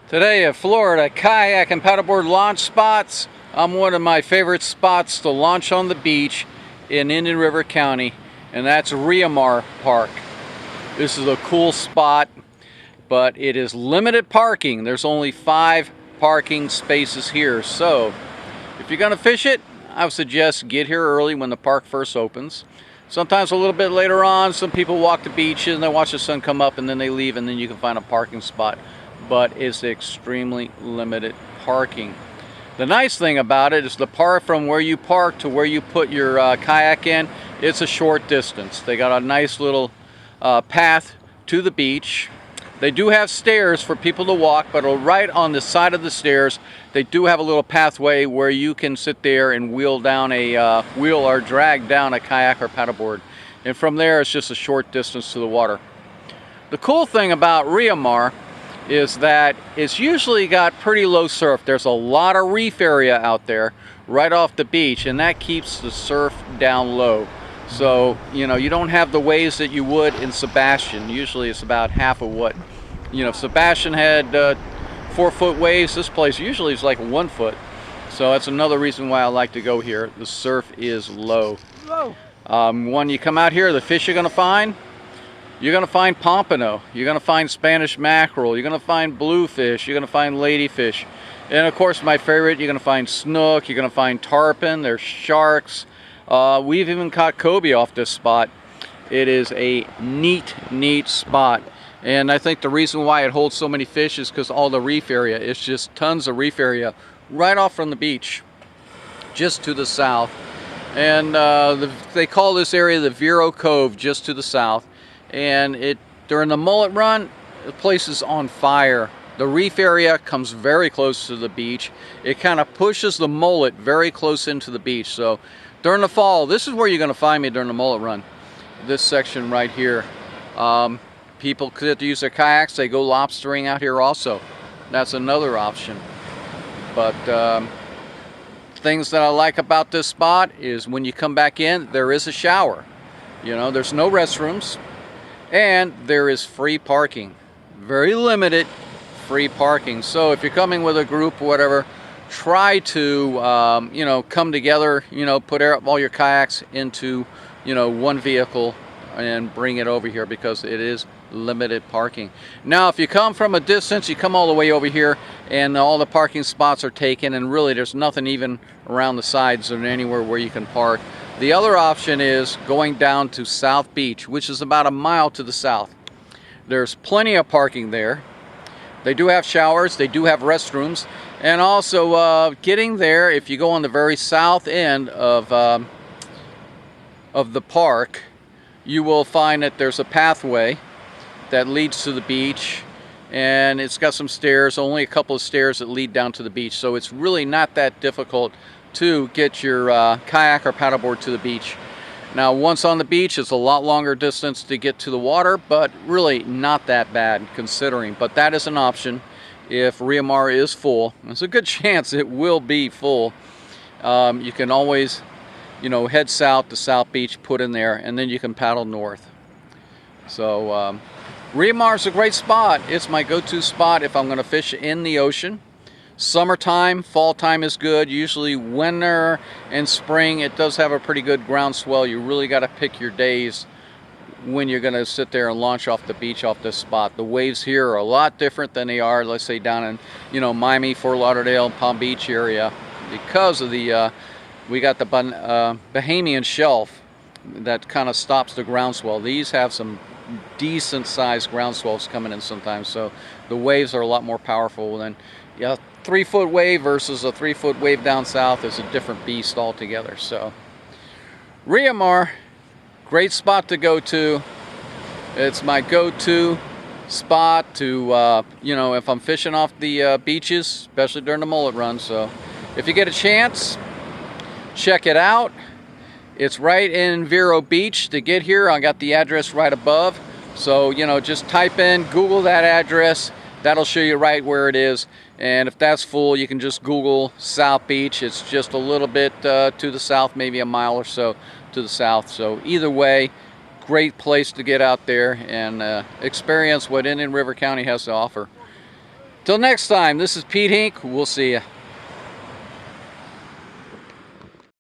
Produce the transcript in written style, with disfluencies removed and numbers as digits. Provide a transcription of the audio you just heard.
Today at Florida kayak and paddleboard launch spots. I'm one of my favorite spots to launch on the beach in Indian River County, and that's Rio Mar Park. This is a cool spot, but it is limited parking. There's only 5 parking spaces here, so if you're gonna fish it, I would suggest get here early when the park first opens. Sometimes a little bit later on, some people walk the beaches and they watch the sun come up and then they leave, and then you can find a parking spot. But it's extremely limited parking. The nice thing about it is the park from where you park to where you put your kayak in, it's a short distance. They got a nice little path to the beach. They do have stairs for people to walk, but right on the side of the stairs, they do have a little pathway where you can sit there and wheel down a wheel or drag down a kayak or paddleboard. And from there, it's just a short distance to the water. The cool thing about Rio Mar is that it's usually got pretty low surf. There's a lot of reef area out there right off the beach, and that keeps the surf down low. So, you know, you don't have the waves that you would in Sebastian. Usually it's about half of what, you know, if Sebastian had 4-foot waves, this place usually is like 1 foot. So that's another reason why I like to go here. The surf is low. When you come out here, the fish you're gonna find, pompano, you're gonna find Spanish mackerel, you're gonna find bluefish, you're gonna find ladyfish, and of course my favorite, you're gonna find snook, you're gonna find tarpon, there's sharks. We've even caught cobia off this spot. It is a neat spot, and I think the reason why it holds so many fish is because all the reef area. It's just tons of reef area right off from the beach, just to the south, and they call this area the Vero Cove, just to the south. And during the mullet run, the place is on fire. The reef area comes very close to the beach. It kind of pushes the mullet very close into the beach. So during the fall, this is where you're going to find me during the mullet run. This section right here. People could use their kayaks. They go lobstering out here also. That's another option. But things that I like about this spot is when you come back in, there is a shower. You know, there's no restrooms. And there is free parking, very limited free parking. So if you're coming with a group or whatever, try to you know, come together, you know, put all your kayaks into, you know, one vehicle and bring it over here, because it is limited parking. Now if you come from a distance, you come all the way over here and all the parking spots are taken, and really there's nothing even around the sides or anywhere where you can park. The other option is going down to South Beach, which is about a mile to the south. There's plenty of parking there. They do have showers, they do have restrooms, and also getting there, if you go on the very south end of the park, you will find that there's a pathway that leads to the beach, and it's got some stairs, only a couple of stairs that lead down to the beach. So it's really not that difficult to get your kayak or paddleboard to the beach. Now once on the beach, it's a lot longer distance to get to the water, but really not that bad considering. But that is an option if Rio Mar is full. There's a good chance it will be full. You can always, you know, head south to South Beach, put in there, and then you can paddle north. So Rio Mar is a great spot. It's my go-to spot if I'm going to fish in the ocean. Summertime, fall time is good. Usually winter and spring, it does have a pretty good ground swell. You really got to pick your days when you're going to sit there and launch off the beach off this spot. The waves here are a lot different than they are, let's say, down in, you know, Miami, Fort Lauderdale, Palm Beach area, because of the we got the Bahamian shelf that kind of stops the ground swell. These have some decent sized ground swells coming in sometimes, so the waves are a lot more powerful than, yeah, 3-foot wave versus a 3-foot wave down south is a different beast altogether. So Rio Mar, great spot to go to. It's my go-to spot to you know, if I'm fishing off the beaches, especially during the mullet run. So if you get a chance, check it out. It's right in Vero Beach. To get here, I got the address right above. So, you know, just type in, Google that address. That'll show you right where it is. And if that's full, you can just Google South Beach. It's just a little bit to the south, maybe a mile or so to the south. So either way, great place to get out there and experience what Indian River County has to offer. Till next time, this is Pete Hink. We'll see you.